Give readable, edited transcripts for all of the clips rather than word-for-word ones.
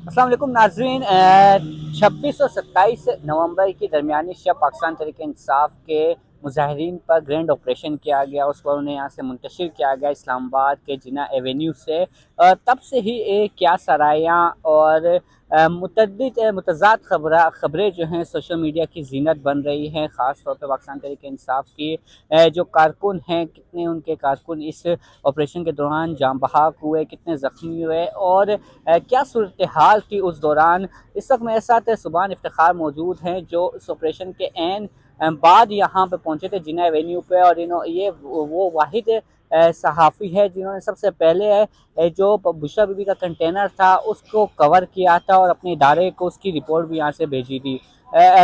अस्सलाम वालेकुम नाज़रीन। 26 और 27 नवंबर की दरमियानी शब पाकिस्तान तहरीक इंसाफ के मुजाहिरीन पर ग्रैंड ऑपरेशन किया गया। उस पर उन्हें यहाँ से मुंतशिर किया गया इस्लामाबाद के जिना एवेन्यू से। तब से ही क्या सरायाँ और मुतज़ाद ख़बरें जो हैं सोशल मीडिया की जीनत बन रही हैं। ख़ास तौर पर पाकिस्तान तहरीक इंसाफ की जो कारकुन हैं, कितने उनके कारकुन इस ऑपरेशन के दौरान जाँ बहक हुए, कितने ज़ख्मी हुए और क्या सूरत हाल थी उस दौरान। इस वक्त मेरे साथ सुभान इफ्तिखार मौजूद हैं जो इस ऑपरेशन के एन बाद यहाँ पे पहुँचे थे जिना एवेन्यू पे। और ये वो वाहिद सहाफ़ी है जिन्होंने सबसे पहले जो बुशरा बीबी का कंटेनर था उसको कवर किया था और अपने इदारे को उसकी रिपोर्ट भी यहाँ से भेजी थी।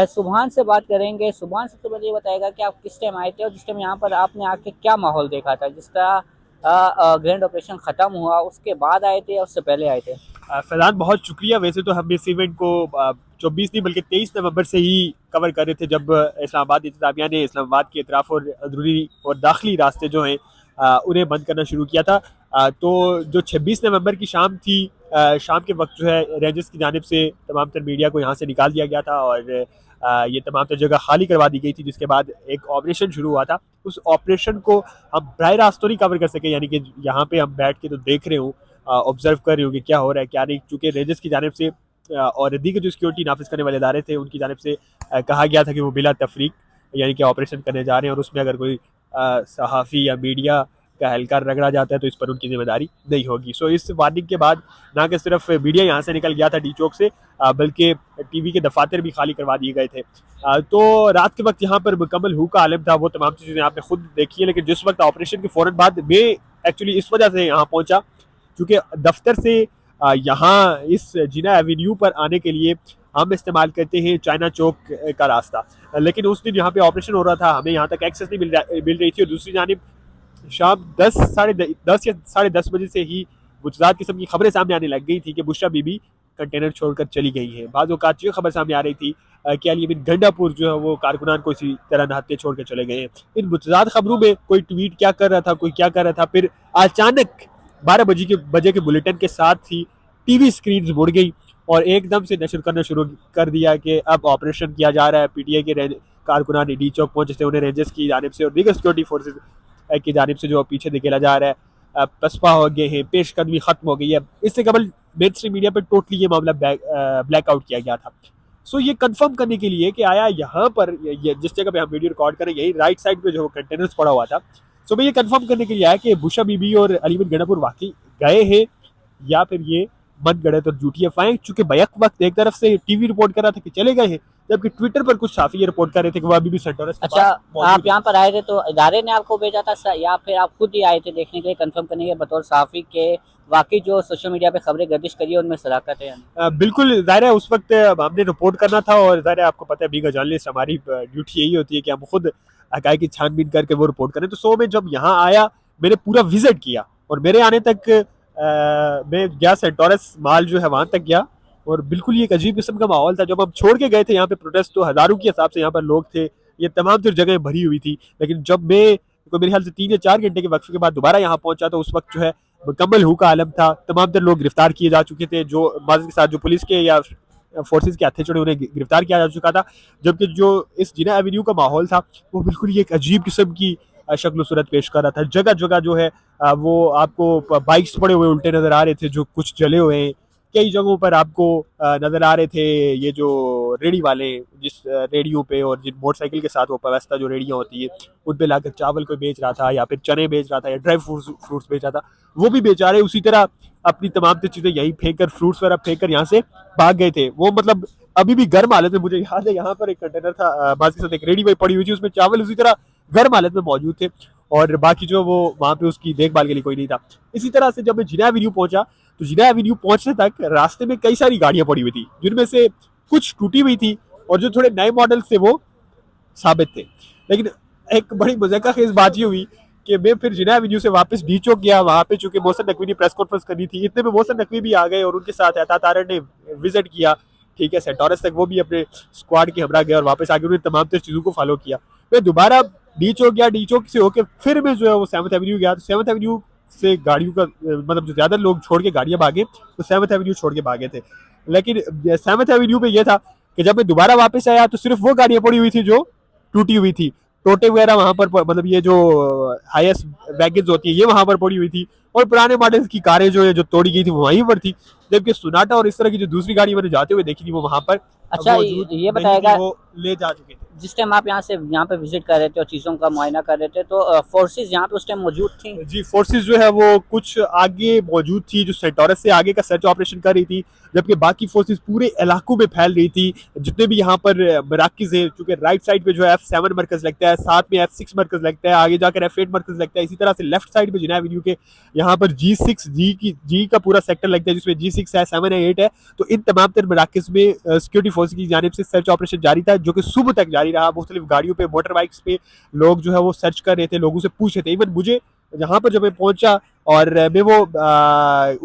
सुभान से बात करेंगे। सुभान सबसे पहले ये बताएगा कि आप किस टाइम आए थे और जिस टाइम यहाँ पर आपने आके क्या माहौल देखा था, जिस तरह ग्रैंड ऑपरेशन ख़त्म हुआ उसके बाद आए थे या उससे पहले आए थे? फैज़ान, बहुत शुक्रिया। वैसे तो हम इस इवेंट को 24 नहीं बल्कि 23 नवंबर से ही कवर कर रहे थे, जब इस्लामाबाद इंतज़ामिया ने इस्लामाबाद के अतराफ़ और अंदरूनी और दाखिली रास्ते जो हैं उन्हें बंद करना शुरू किया था। तो जो 26 नवंबर की शाम थी, शाम के वक्त जो है रेंजर्स की जानिब से तमाम तर मीडिया को यहाँ से निकाल दिया गया था और ये तमाम तर जगह खाली करवा दी गई थी, जिसके बाद एक ऑपरेशन शुरू हुआ था। उस ऑपरेशन को हम बराह रास्त तो नहीं कवर कर सके, यानी कि यहाँ पे हम बैठ के तो देख रहे हूँ, ऑब्जर्व कर रही हूँ कि क्या हो रहा है क्या नहीं, चूँकि रेंजर्स की जानिब से और दीगर जो सिक्योरिटी नाफिज करने वाले इदारे थे उनकी जानिब से कहा गया था कि वो बिला तफरीक यानी कि ऑपरेशन करने जा रहे हैं, और उसमें अगर कोई सहाफ़ी या मीडिया का एहलकार रगड़ा जाता है तो इस पर उनकी जिम्मेदारी नहीं होगी। सो इस वार्निंग के बाद ना कि सिर्फ मीडिया यहाँ से निकल गया था डी चौक से, बल्कि टीवी के दफातर भी खाली करवा दिए गए थे। तो रात के वक्त यहाँ पर मुकम्मल हू का आलम था। वो तमाम चीज़ें आपने खुद देखी है, लेकिन जिस वक्त ऑपरेशन के फ़ौरन बाद मैं एक्चुअली इस वजह से यहाँ पहुँचा क्योंकि दफ्तर से यहाँ इस जिना एवेन्यू पर आने के लिए हम इस्तेमाल करते हैं चाइना चौक का रास्ता, लेकिन उस दिन यहाँ पे ऑपरेशन हो रहा था, हमें यहाँ तक एक्सेस नहीं मिल रही थी। और दूसरी जानिब शाम 10 या 10:30 बजे से ही गुजरात किस्म की खबरें सामने आने लग गई थी कि बुशरा बीबी कंटेनर छोड़कर चली गई है। बाद औकात ये खबर सामने आ रही थी कि अली बिन गंडापुर जो है वो कारकुनान को इसी तरह नहाते छोड़ कर चले गए हैं। इन मुतजाद खबरों में कोई ट्वीट क्या कर रहा था, कोई क्या कर रहा था, फिर अचानक 12 बजे के बुलेटिन के साथ ही टीवी स्क्रीन मुड़ गई और एकदम से नशर करना शुरू कर दिया कि अब ऑपरेशन किया जा रहा है। पीटीआई के कारकुनान डी चौक पहुंचे थे, उन्हें रेंजर्स की जानिब से और दीगर सिक्योरिटी फोर्सेज की जानिब से जो पीछे धकेला जा रहा है, पसपा हो गए हैं, पेशकदमी खत्म हो गई है। इससे कबल मेन स्ट्रीम मीडिया पर टोटली ये मामला ब्लैकआउट किया गया था। सो ये कंफर्म करने के लिए कि आया यहाँ पर ये जिस जगह पे हम वीडियो रिकॉर्ड करें यही राइट साइड पे जो कंटेनर्स पड़ा हुआ था, सो मैं ये कंफर्म करने के लिए आया कि बुशरा बीबी और अली बिन गंडापुर वाकई गए हैं या फिर ये मन गढ़ंत और झूठी अफवाहें। चूंकि बैक वक्त एक तरफ से टीवी रिपोर्ट कर रहा था कि चले गए हैं, जबकि ट्विटर पर कुछ साफी ये रिपोर्ट कर रहे थे कि वो अभी भी सेंटोरस के अच्छा, पास मौजूद आप है। यहाँ पर आए थे तो इदारे ने आपको भेजा था या फिर आप खुद ही आए थे देखने के लिए, कंफर्म करने के बतौर सहाफ़ी के वाकई जो सोशल मीडिया पे खबरें गर्दिश करी है उनमें सदाकत है? बिल्कुल ज़ाहिर है उस वक्त हमने रिपोर्ट करना था, और ज़ाहिर है आपको पता है बीइंग अ जर्नलिस्ट हमारी ड्यूटी यही होती है कि हम खुद हकायक की छानबीन करके वो रिपोर्ट करें। तो सो में जब यहाँ आया मैंने पूरा विजिट किया और मेरे आने तक मैं गया सेंटोरस माल जो है वहाँ तक गया, और बिल्कुल ये एक अजीब किस्म का माहौल था। जब हम छोड़ के गए थे यहाँ पे प्रोटेस्ट तो हज़ारों के हिसाब से यहाँ पर लोग थे, ये तमाम तर जगह भरी हुई थी। लेकिन जब मैं कोई मेरे ख्याल से 3 या 4 घंटे के वक्फे के बाद दोबारा यहाँ पहुंचा तो उस वक्त जो है मुकम्मल हू का आलम था। तमाम तर लोग गिरफ्तार किए जा चुके थे, जो माजी के साथ जो पुलिस के या फोर्सेज के हथे चढ़े उन्हें गिरफ्तार किया जा चुका था। जबकि जो इस जिना एवेन्यू का माहौल था वो बिल्कुल ही एक अजीब किस्म की शक्ल सूरत पेश कर रहा था। जगह जगह जो है वो आपको बाइक्स पड़े हुए उल्टे नजर आ रहे थे, जो कुछ जले हुए हैं। कई जगहों पर आपको नजर आ रहे थे ये जो रेडी वाले, जिस रेडियो पे और जिन मोटरसाइकिल के साथ वो व्यवस्था जो रेडियाँ होती है उन पे लाकर चावल कोई बेच रहा था या फिर चने बेच रहा था या ड्राई फ्रूट्स बेच रहा था, वो भी बेच रहे। उसी तरह अपनी तमाम चीजें यहीं फेंक कर, फ्रूट्स वगैरह फेंक कर यहाँ से भाग गए थे। वो मतलब अभी भी गर्म हालत में, मुझे याद है यहाँ पर एक कंटेनर था बाज के साथ एक रेडी पड़ी हुई थी, उसमें चावल उसी तरह गर्म हालत में मौजूद थे, और बाकी जो वो वहाँ पे उसकी देखभाल के लिए कोई नहीं था। इसी तरह से जब मैं जिना एवेन्यू पहुंचा तो जिना एवेन्यू पहुंचने तक रास्ते में कई सारी गाड़ियां पड़ी हुई थी, जिनमें से कुछ टूटी हुई थी और जो थोड़े नए मॉडल से वो साबित थे। लेकिन एक बड़ी मज़ाक़ खेज बात ये हुई कि मैं फिर जिना एवेन्यू से वापस डी चौक गया। वहाँ पे चूंकि मोहसिन नकवी ने प्रेस कॉन्फ्रेंस करनी थी, इतने में मोहसिन नकवी भी आ गए और उनके साथ एहतियात तारड़ ने विजिट किया। ठीक है, सेंटोरस तक वो भी अपने स्क्वाड के हमरा गया और वापस आके उन्होंने तमाम चीज़ों को फॉलो किया। मैं दोबारा डी चौक गया, डी चौक से होकर फिर मैं जो है वो 7th एवेन्यू गया। तो 7th एवेन्यू से गाड़ियों का मतलब जो ज़्यादा लोग छोड़ के गाड़ियाँ भागे तो 7th एवेन्यू छोड़ के भागे थे। लेकिन 7th एवेन्यू पे ये था कि जब मैं दोबारा वापस आया तो सिर्फ वो गाड़ियाँ पड़ी हुई थी जो टूटी हुई थी। टोटे वगैरह वहाँ पर मतलब ये जो हाईएस्ट वैगन्स होती है ये वहाँ पर पड़ी हुई थी, और पुराने मॉडल्स की कारें जो है जो तोड़ी गई थी वो वहीं पर थी। जबकि सोनाटा और इस तरह की जो दूसरी गाड़ी मैंने जाते हुए देखी थी वो वहाँ पर अच्छा, मौजूद ये नहीं थी, बताएगा, वो ले जा चुके थे। जिस टाइम आप यहाँ पे विजिट कर रहे थे और चीज़ों का मुआयना कर रहे थे, तो फोर्सेस यहाँ पे उस टाइम मौजूद थी? जी, फोर्सेस जो है वो कुछ आगे मौजूद थी जो सेंटोरस से आगे का सर्च ऑपरेशन कर रही थी, जबकि बाकी फोर्सेस पूरे इलाकों में फैल रही थी। जितने भी यहाँ पर मराकज़ है, चूंकि राइट साइड पे जो है F7 मरकज़ लगता है, साथ में F6 मरकज़ लगता है, आगे जाकर F8 मरकज़ लगता है, इसी तरह से लेफ्ट साइड पे जिना एवेन्यू के यहाँ पर जी का पूरा सेक्टर लगता है जिसमें G6 है, 7 है, 8 है। तो इन तमाम तर मराकज़ में सिक्योरिटी फोर्स की जानिब से सर्च ऑपरेशन जारी था, जो कि सुबह तक जारी रहा। मुख्तलिफ गाड़ियों पे, मोटर बाइक्स पे लोग जो है वो सर्च कर रहे थे, लोगों से पूछ रहे थे। इवन मुझे जहाँ पर जब मैं पहुंचा और मैं वो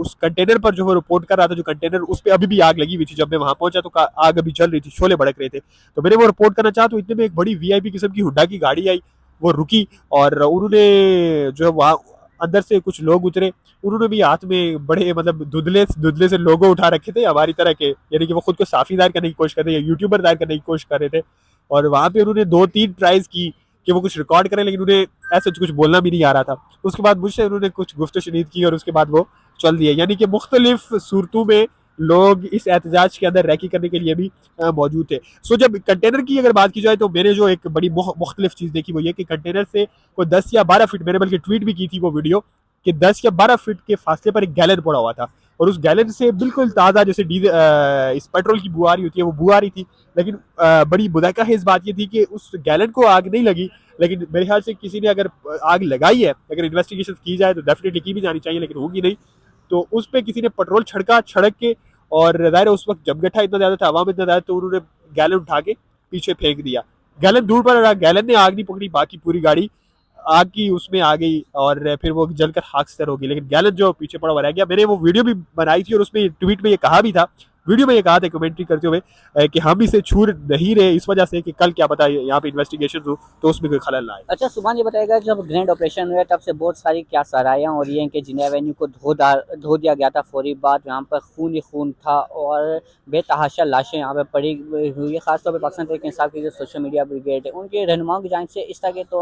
उस कंटेनर पर जो है रिपोर्ट कर रहा था, जो कंटेनर उस पर अभी भी आग लगी हुई थी, जब मैं वहां पहुंचा तो आग अभी चल रही थी, शोले भड़क रहे थे। तो मैंने वो रिपोर्ट करना चाहा तो इतने में एक बड़ी वीआईपी किस्म की हुड्डा की गाड़ी आई, वो रुकी और उन्होंने जो है वहाँ अंदर से कुछ लोग उतरे। उन्होंने भी हाथ में बड़े मतलब धुंधले से लोगो उठा रखे थे हमारी तरह के, यानी कि वो खुद को साफी दायर करने की कोशिश कर रहे थे, यूट्यूबर दायर करने की कोशिश कर रहे थे। और वहां पे उन्होंने 2-3 ट्राइज की कि वो कुछ रिकॉर्ड करें, लेकिन उन्हें ऐसा कुछ बोलना भी नहीं आ रहा था। उसके बाद मुझसे उन्होंने कुछ गुफ्त शनीद की और उसके बाद वो चल दिए। यानी कि मुख्तलिफ सूरतों में लोग इस एहतजाज के अंदर रैकी करने के लिए भी मौजूद थे। सो जब कंटेनर की अगर बात की जाए तो मैंने जो एक बड़ी मुख्तलिफ चीज़ देखी वो ये कि कंटेनर से कोई 10 या 12 फीट, मैंने बल्कि ट्वीट भी की थी वो वीडियो, कि 10 या 12 फीट के फासले पर एक गैलन पड़ा हुआ था, और उस गैलन से बिल्कुल ताज़ा जैसे इस पेट्रोल की बू आ रही होती है वो बू आ रही थी। लेकिन बड़ी बुदाका है इस बात ये थी कि उस गैलन को आग नहीं लगी, लेकिन मेरे ख्याल से किसी ने अगर आग लगाई है, अगर इन्वेस्टिगेशन की जाए तो डेफिनेटली की भी जानी चाहिए, लेकिन होगी नहीं। तो उस पर किसी ने पेट्रोल छिड़क के, और ज़ाहिर है उस वक्त जमघटा इतना ज़्यादा था, हवा में इतना ज़्यादा, तो उन्होंने गैलन उठा के पीछे फेंक दिया। गैलन दूर पर रहा, गैलन ने आग नहीं पकड़ी, बाकी पूरी गाड़ी आग की उसमें आ गई और फिर वो जलकर खाकसतर हो गई, लेकिन गैलन जो पीछे पड़ा हुआ रह गया। मैंने वो वीडियो भी बनाई थी और उसमें ट्वीट में ये कहा भी था, वीडियो में ये कहा था कमेंट्री करते हुए कि हम इसे छू नहीं रहे इस वजह से कि कल क्या पता यहाँ पे इन्वेस्टिगेशन हो तो उसमें कोई खलल ना आए। अच्छा सुभान, ये बताएगा, जब ग्रैंड ऑपरेशन हुआ तब से बहुत सारी क्या सराहियाँ हो रही हैं कि जिना एवेन्यू को धो दिया गया था फौरी बाद, यहाँ पर खून ही खून था और बेतहाशा लाशें यहाँ पे पड़ी हुई है। खासतौर पर पाकिस्तान तहरीक इंसाफ की जो सोशल मीडिया ब्रिगेड है उनके रहनुमाओं की जानिब से इस तरह के तो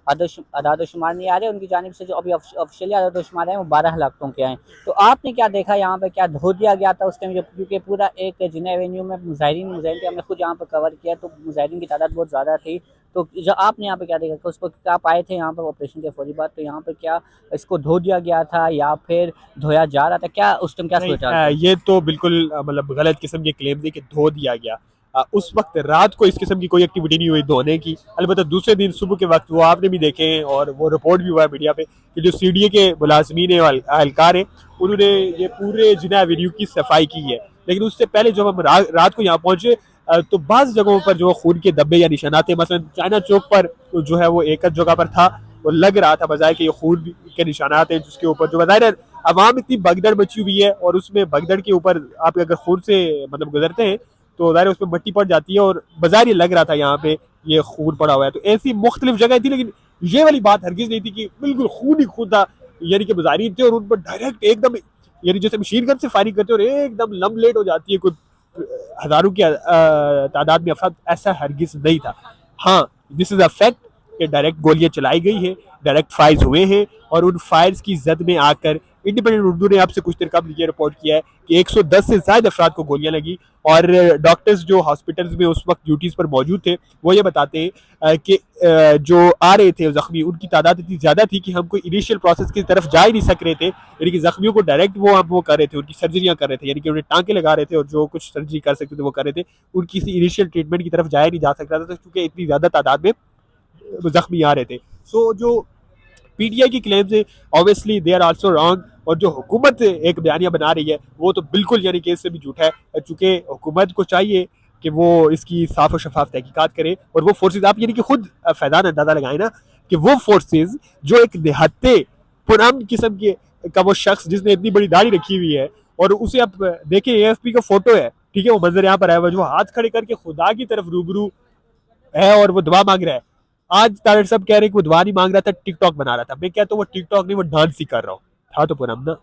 अदाद-ओ-शुमार नहीं आ रहे, उनकी जानिब से जो अभी ऑफिशियली अदाद-ओ-शुमार हैं वो 12 लाखों के हैं। तो आपने क्या देखा यहाँ पे, क्या धो दिया गया था उस टाइम जब, क्योंकि पूरा एक जिना एवेन्यू में मुजाहिरीन थे, हमने खुद यहाँ पर कवर किया तो मुजाहिरीन की तादाद बहुत ज़्यादा थी। तो जो आपने यहाँ पे क्या देखा कि उसको क्या पाए थे यहाँ पर ऑपरेशन के फौरी बाद, तो यहाँ पर क्या इसको धो दिया गया था या फिर धोया जा रहा था, क्या उस टाइम क्या सोचा? ये तो बिल्कुल मतलब गलत किस्म के क्लेम थे कि धो दिया गया। उस वक्त रात को इस किस्म की कोई एक्टिविटी नहीं हुई धोने की। अलबत्ता दूसरे दिन सुबह के वक्त वो आपने भी देखे हैं और वो रिपोर्ट भी हुआ है मीडिया पे कि जो CDA के मुलाजमीन एहलकार हैं उन्होंने ये पूरे जिना एवेन्यू की सफाई की है। लेकिन उससे पहले जब हम रात को यहाँ पहुंचे तो बाज़ जगहों पर जो खून के धब्बे या निशानात थे, मसलन चाइना चौक पर जो है वो एक जगह पर था, वो लग रहा था बजाय कि ये खून के निशानात हैं, जिसके ऊपर जो बजाय अवाम इतनी भगदड़ मची हुई है और उसमें भगदड़ के ऊपर आप अगर खून से मतलब गुजरते हैं तो ज़ाहिर उसमें मट्टी पड़ जाती है, और बाजार ये लग रहा था यहाँ पे ये खून पड़ा हुआ है। तो ऐसी मुख्तलिफ जगह थी, लेकिन ये वाली बात हरगिज नहीं थी कि बिल्कुल खून ही खून था। यानी कि मुजाहिरीन थे और उन पर डायरेक्ट एकदम, यानी जैसे मशीन गन से फायरिंग करते और एकदम लम्बलेट हो जाती है कोई हजारों की तादाद में अफराद, ऐसा हरगिज नहीं था। हाँ, दिस इज अ फैक्ट कि डायरेक्ट गोलियां चलाई गई है, डायरेक्ट फायर्स हुए हैं, और उन फायर्स की जद में आकर इंडिपेंडेंट उर्दू ने आपसे कुछ देर कबल ये रिपोर्ट किया है कि 110 से ज्यादा अफराद को गोलियां लगी, और डॉक्टर्स जो हॉस्पिटल्स में उस वक्त ड्यूटीज पर मौजूद थे वो ये बताते हैं कि जो आ रहे थे जख्मी उनकी तादाद इतनी ज्यादा थी कि हम कोई इनिशियल प्रोसेस की तरफ जा ही नहीं सक रहे थे। यानी कि जख्मियों को डायरेक्ट वो कर रहे थे, उनकी सर्जरियां कर रहे थे, यानी कि उन्हें टांके लगा रहे थे और जो कुछ सर्जरी कर सकते थे वो कर रहे थे। उनकी इनिशियल ट्रीटमेंट की तरफ जाया नहीं जा सकता था क्योंकि इतनी ज्यादा तादाद में जख्मी आ रहे थे। सो जो PTI की क्लेम्स है obviously they are also wrong, और जो हुकूमत एक बयानिया बना रही है वो तो बिल्कुल यानी कि इससे भी झूठा है, चूंकि हुकूमत को चाहिए कि वो इसकी साफ और शफाफ तहकीकात करे, और वो फोर्सेज आप यानी कि खुद फैदान अंदाजा लगाए ना कि वो फोर्सेज जो एक निहत्ते पुरान किस्म के का वो शख्स जिसने इतनी बड़ी दाढ़ी रखी हुई है, और उसे आप देखें AFP का फोटो है, ठीक है, वो मंजर यहाँ पर आया हुआ जो हाथ खड़े करके खुदा की तरफ रूबरू है और वो दुआ मांग रहा है। आज तारड़ साहब कह रहे हैं कि वो दुआ नहीं मांग रहा था, टिकटॉक बना रहा था। मैं कहता हूँ वो टिकटॉक नहीं, वो डांस ही कर रहा हूँ। था तो पुरम ना,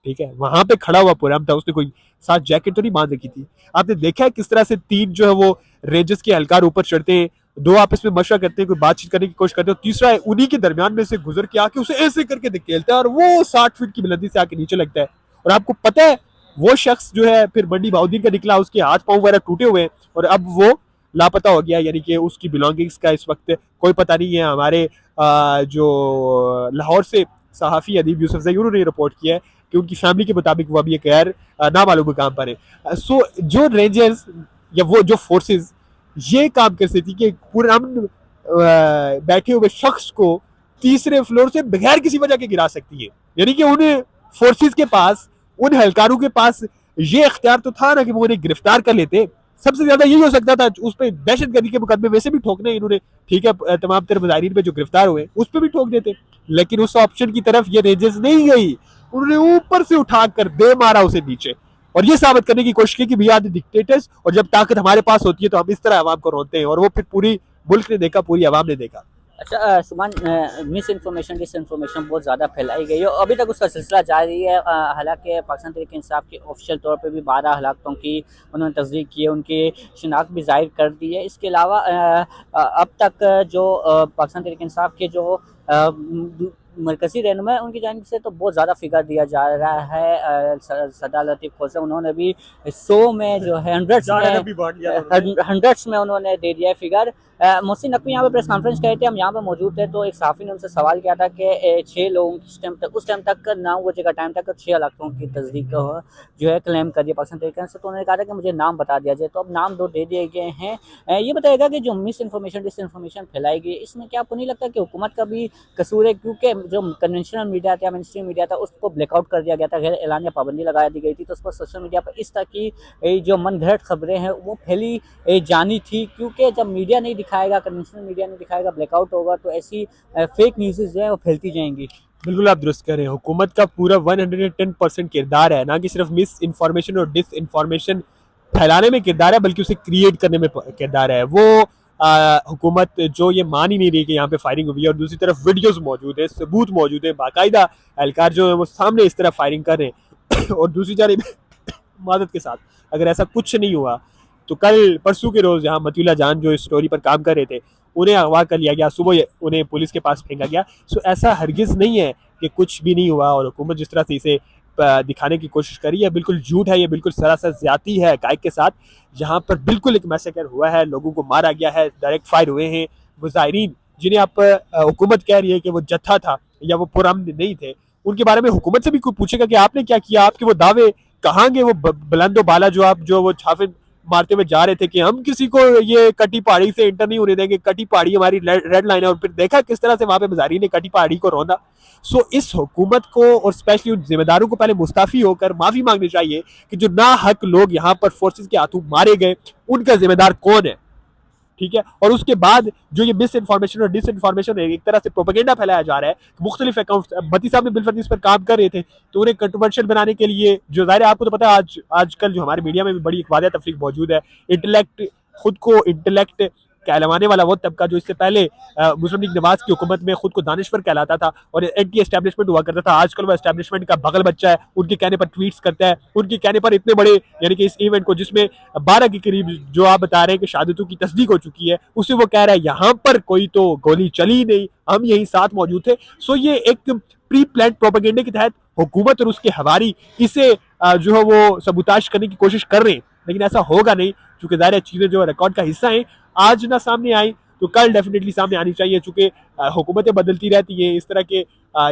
ठीक है, वहां पे खड़ा हुआ पुरम था, उसने कोई साथ जैकेट तो नहीं बांध रखी थी। आपने देखा है किस तरह से तीन जो है वो रेंजर्स के एहलकार ऊपर चढ़ते हैं, दो आपस में मशवरा करते हैं, कोई बातचीत करने की कोशिश करते हैं, और तीसरा है उन्हीं के दरमियान में से गुजर के आके उसे ऐसे करके धकेलता है और वो 60 फीट की बुलंदी से आके नीचे लगता है। और आपको पता है वो शख्स जो है फिर मंडी बहाउद्दीन का निकला, उसके हाथ पांव वगैरह टूटे हुए हैं और अब वो लापता हो गया, यानी कि उसकी बिलोंगिंग्स का इस वक्त कोई पता नहीं है। हमारे जो लाहौर से सहाफ़ी अदीब यूसुफ जई उन्होंने रिपोर्ट किया है कि उनकी फैमिली के मुताबिक वो अभी एक गैर नामालूम काम पर है। सो जो रेंजर्स या वो जो फोर्सेस ये काम कर सकती कि पुरअमन बैठे हुए शख्स को तीसरे फ्लोर से बगैर किसी वजह के गिरा सकती है, यानी कि उन फोर्सेस के पास, उन हलकारों के पास ये इख्तियार तो था ना कि वो उन्हें गिरफ्तार कर लेते। सबसे ज्यादा यही हो सकता था, उस पर दहशतगर्दी के मुकदमे वैसे भी ठोकने इन्होंने, ठीक है, तमाम तरह मुजाहिरीन पे जो गिरफ्तार हुए उस पर भी ठोक देते, लेकिन उस ऑप्शन की तरफ ये रेंजर्स नहीं गई, उन्होंने ऊपर से उठाकर दे मारा उसे नीचे और ये साबित करने की कोशिश की कि वी आर द डिक्टेटर्स, और जब ताकत हमारे पास होती है तो हम इस तरह आवाम को रोते हैं, और वो फिर पूरी मुल्क ने देखा, पूरी आवाम ने देखा। अच्छा सुभान, मिस इन्फॉर्मेशन डिस इन्फॉर्मेशन बहुत ज़्यादा फैलाई गई है और अभी तक उसका सिलसिला जारी है। हालांकि पाकिस्तान तहरीक इंसाफ के ऑफिशियल तौर पे भी 12 हलाकतों की उन्होंने तस्दीक की है, उनकी शिनाख्त भी ज़ाहिर कर दी है। इसके अलावा अब तक जो पाकिस्तान तहरीक इंसाफ के जो मरकज़ी रहनुमा है उनकी जानिब से तो बहुत ज़्यादा फिगर दिया जा रहा है। सदा लतीफ़ खोसा उन्होंने भी 100 में जो है हंड्रेड्स में उन्होंने दे दिया है फिगर। मोहसिन नकवी यहाँ पे प्रेस कॉन्फ्रेंस करे थे, हम यहाँ पे मौजूद थे, तो एक सहाफ़ी ने उनसे सवाल किया था कि 6 लोगों की उस टाइम तक 9 बजे का टाइम तक 6 हलाकतों की तस्दीक जो है क्लेम कर दिया पाकिस्तान तरीके से। तो उन्होंने कहा था कि मुझे नाम बता दिया जाए, तो अब नाम 2 दे दिए गए हैं। ये बताएगा कि जो मिस इन्फॉर्मेशन डिस इन्फॉर्मेशन फैलाई गई इसमें क्या आपको नहीं लगता कि हुकूमत का भी कसूर है, क्योंकि जो कन्वेंशनल मीडिया था, मेन स्ट्रीम मीडिया था, उसको ब्लैकआउट कर दिया गया था, गैर एलानिया पाबंदी लगा दी गई थी, तो उस पर सोशल मीडिया पर इस तरह की जो मन घड़त खबरें हैं वो फैली जानी थी, क्योंकि जब मीडिया नहीं दिखाएगा, कन्वेंशनल मीडिया नहीं दिखाएगा, ब्लैकआउट होगा, तो ऐसी फेक न्यूज़ जो है वो फैलती जाएंगी। बिल्कुल आप दुरुस्त कह रहे हैं, हुकूमत का पूरा 110% किरदार है, ना कि सिर्फ मिस इन्फॉर्मेशन और डिस इन्फॉर्मेशन फैलाने में किरदार है, बल्कि उसे क्रिएट करने में किरदार है। वो हुकूमत जो ये मान ही नहीं रही कि यहाँ पे फायरिंग हुई है, और दूसरी तरफ वीडियोस मौजूद है, सबूत मौजूद है, बाकायदा एहलकार जो है वो सामने इस तरह फायरिंग कर रहे हैं और दूसरी जानिब मदद के साथ अगर ऐसा कुछ नहीं हुआ तो कल परसों के रोज़ यहाँ मतीउल्लाह जान जो इस स्टोरी पर काम कर रहे थे उन्हें अगवा कर लिया गया, सुबह उन्हें पुलिस के पास फेंका गया। सो ऐसा हरगिज़ नहीं है कि कुछ भी नहीं हुआ, और हुकूमत जिस तरह से इसे दिखाने की कोशिश करी है बिल्कुल झूठ है, ये बिल्कुल सरासर ज्यादती है हकायक के साथ। यहाँ पर बिल्कुल एक मैसेकर हुआ है, लोगों को मारा गया है, डायरेक्ट फायर हुए हैं। मुजाहिरीन जिन्हें आप हुकूमत कह रही है कि वो जत्था था या वो पुरअमन नहीं थे, उनके बारे में हुकूमत से भी कोई पूछेगा कि आपने क्या किया, आपके वो दावे कहाँ गए, वो बुलंदो बाला जो आप जो वो छापे मारते हुए जा रहे थे कि हम किसी को ये कटी पहाड़ी से इंटर नहीं होने देंगे, कटी पहाड़ी हमारी रेड लाइन है, और फिर देखा किस तरह से वहां पे मुजाहिरीन ने कटी पहाड़ी को रौंदा। सो इस हुकूमत को और स्पेशली उन जिम्मेदारों को पहले मुस्ताफी होकर माफी मांगनी चाहिए कि जो ना हक लोग यहाँ पर फोर्सेस के हाथों मारे गए उनका जिम्मेदार कौन है, ठीक है। और उसके बाद जो ये मिस इन्फॉर्मेशन और डिस इन्फॉर्मेशन है, एक तरह से प्रोपेगेंडा फैलाया जा रहा है, मुख्तलिफ अकाउंट्स मती साहब ने बिलफर्ज इस पर काम कर रहे थे, तो उन्हें कंट्रोवर्शियल बनाने के लिए जो ज़ाहिर है आपको तो पता है आजकल जो हमारे मीडिया में भी बड़ी वादिया तफरीक मौजूद है, इंटेलेक्ट खुद को इंटेलेक्ट कहलवाने वाला वो तबका जो इससे पहले मुस्लिम लीग नवाज की हुकूमत में खुद को दानिश्वर कहलाता था और एंटी एस्टैब्लिशमेंट हुआ करता था, आजकल वो एस्टैब्लिशमेंट का बगल बच्चा है, उनके कहने पर ट्वीट्स करता है, उनके कहने पर इतने बड़े यानी कि इस इवेंट को जिसमें 12 के करीब जो आप बता रहे हैं कि शहादतों की तस्दीक हो चुकी है, उसे वो कह रहा है यहाँ पर कोई तो गोली चली नहीं, हम यही साथ मौजूद थे। सो ये एक प्री प्लान प्रोपेगेंडे के तहत हुकूमत और उसके हवारी इसे जो है वो सबूताश करने की कोशिश कर रहे हैं, लेकिन ऐसा होगा नहीं क्योंकि ज़ाहिर चीज़ें जो रिकॉर्ड का हिस्सा हैं आज ना सामने आई तो कल डेफिनेटली सामने आनी चाहिए, चूंकि हुकूमतें बदलती रहती हैं इस तरह के।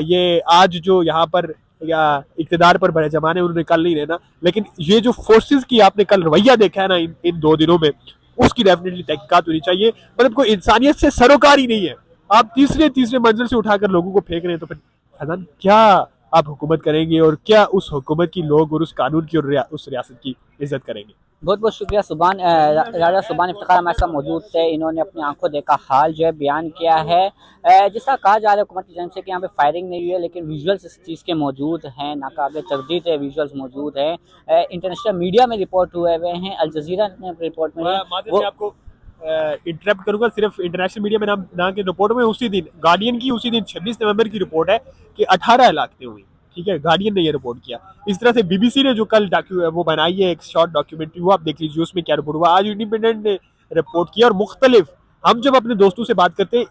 ये आज जो यहाँ पर या इक़्तिदार पर बड़े जमाने उन्होंने कल नहीं रहना, लेकिन ये जो फोर्सेस की आपने कल रवैया देखा है ना इन 2 दिनों में, उसकी डेफिनेटली तहकीकात होनी चाहिए। मतलब कोई इंसानियत से सरोकारी नहीं है, आप तीसरे मंजिल से उठाकर लोगों को फेंक रहे हैं, तो फिर फैजान क्या आप हुकूमत करेंगे और क्या उस हुकूमत की लोग और उस कानून की और उस रियासत की इज्जत करेंगे। बहुत बहुत शुक्रिया सुभान। राजा सुभान इफ्तिखार हमारे साथ मौजूद थे, इन्होंने अपनी आंखों देखा हाल जो है बयान किया है। जिस तरह कहा जा रहा है हुकूमत की जानिब से कि यहाँ पे फायरिंग नहीं हुई है, लेकिन विजुअल्स इस चीज़ के मौजूद हैं, नाकाबिल तरदीद है, विजुअल्स मौजूद हैं, इंटरनेशनल मीडिया में रिपोर्ट हुए हुए हैं, अल जज़ीरा ने रिपोर्ट में आपको इंटरप्ट करूंगा, सिर्फ इंटरनेशनल मीडिया में ना के रिपोर्ट में उसी दिन गार्डियन की उसी दिन 26 नवंबर की रिपोर्ट है कि 18 हलाकतें हुई, ठीक है, गार्डियन ने ये रिपोर्ट किया। इस तरह से बीबीसी ने जो कल वो बनाई है एक शॉर्ट डॉक्यूमेंट्री, वो आप देख लीजिए उसमें क्या रिपोर्ट हुआ। आज इंडिपेंडेंट ने रिपोर्ट किया और मुख्तलिफ, हम जब अपने दोस्तों से बात करते हैं,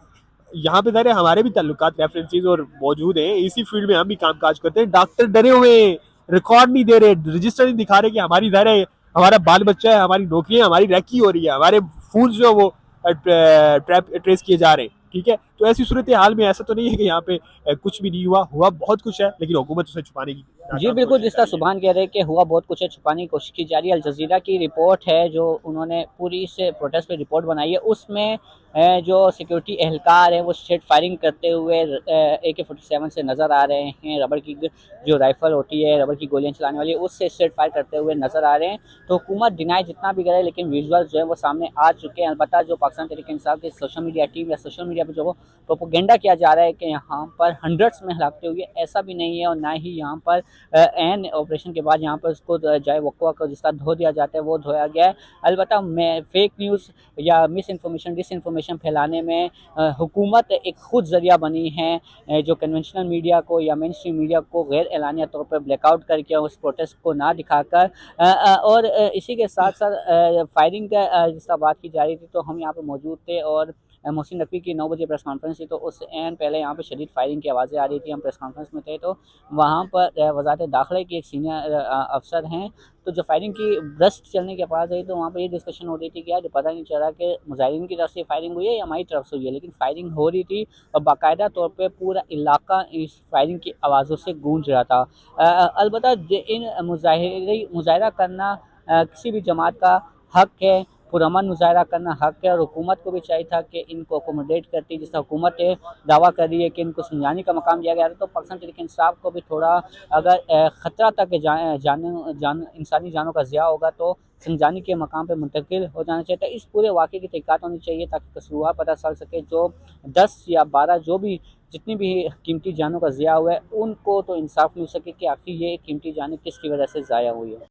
यहाँ पे ज़ाहिर है हमारे भी ताल्लुकात रेफरेंसेस और मौजूद हैं, इसी फील्ड में हम भी काम काज करते हैं, डॉक्टर डरे हुए हैं, रिकॉर्ड नहीं दे रहे, रजिस्टर नहीं दिखा रहे कि हमारी ज़ाहिर है हमारा बाल बच्चा है, हमारी नौकरियां, हमारी रैकी हो रही है, हमारे फूड जो है वो ट्रेस किए जा रहे हैं, ठीक है। तो ऐसी सूरत हाल में ऐसा तो नहीं है कि यहाँ पे कुछ भी नहीं हुआ, हुआ बहुत कुछ है, लेकिन हुकूमत उसे छुपाने की जी नाकाम बिल्कुल, कोशिश जिस कर तरह रही है। सुभान कह रहे हैं कि हुआ बहुत कुछ है, छुपाने की कोशिश की जा रही है। अल जज़ीरा की रिपोर्ट है जो उन्होंने पूरी इस प्रोटेस्ट पे रिपोर्ट बनाई है, उसमें जो सिक्योरिटी एहलकार हैं वो स्ट्रेट फायरिंग करते हुए AK-47 से नज़र आ रहे हैं। रबड़ की जो राइफ़ल होती है, रबड़ की गोलियाँ चलाने वाली है, उससे स्ट्रेट फायर करते हुए नज़र आ रहे हैं। तो हुकूमत डिनाई जितना भी करे, लेकिन विजुअल्स जो है वो सामने आ चुके हैं। अलबत्ता जो पाकिस्तान तहरीक इंसाफ की सोशल मीडिया टीम या सोशल मीडिया पर जो प्रोपेगेंडा किया जा रहा है कि यहाँ पर हंड्रेड्स में हलाकतें हुई है, ऐसा भी नहीं है। और ना ही यहाँ पर एन ऑपरेशन के बाद यहाँ पर उसको जाए वक़्वा को जिस तरह धो दिया जाता है वो धोया गया है। अलबत्ता मैं फेक न्यूज़ या मिस इन्फॉर्मेशन डिस इन्फॉर्मेशन फैलाने में हुकूमत एक ख़ुद ज़रिया बनी है, जो कन्वेंशनल मीडिया को या मेन स्ट्रीम मीडिया को गैर एलानिया तौर पर ब्लैकआउट करके उस प्रोटेस्ट को ना दिखाकर और इसी के साथ साथ फायरिंग का जिस तरह बात की जा रही थी, तो हम यहाँ पर मौजूद थे और मोहसिन नकवी की 9 बजे प्रेस कॉन्फ्रेंस थी, तो उससे एन पहले यहाँ पे शदीद फायरिंग की आवाज़ें आ रही थी। हम प्रेस कॉन्फ्रेंस में थे, तो वहाँ पर वज़ारत दाखिला की एक सीनियर अफसर हैं, तो जो फायरिंग की ब्रस्ट चलने के पास आई, तो वहाँ पर ये डिस्कशन हो रही थी कि यार पता नहीं चला कि मुजाहिदीन की तरफ से फायरिंग हुई है या हमारी तरफ से हुई है, लेकिन फायरिंग हो रही थी और बाकायदा तौर पर पूरा इलाका इस फायरिंग की आवाज़ों से गूंज रहा था। अलबत्ता इन मुजाहिरा करना किसी भी जमात का हक है, पुरअमन मुज़ाहरा करना हक है, और हुकूमत को भी चाहिए था कि इनको अकोमोडेट करती। जिस तरह हुकूमत दावा कर रही है कि इनको समझाने का मकाम दिया गया था, तो पाकिस्तान तहरीक इंसाफ को भी थोड़ा अगर ख़तरा तक इंसानी जानों का ज़िया होगा तो समझाने के मकाम पे मुंतकिल हो जाना चाहिए था। इस पूरे वाक़े की तहक़ीक़ात होनी चाहिए ताकि कसूरवार पता चल सके। जो 10 या 12 जो भी जितनी भी कीमती जानों का ज़िया हुआ है, उनको तो इंसाफ़ मिल सके कि आखिर ये कीमती जानें किसकी वजह से ज़ाया हुई है।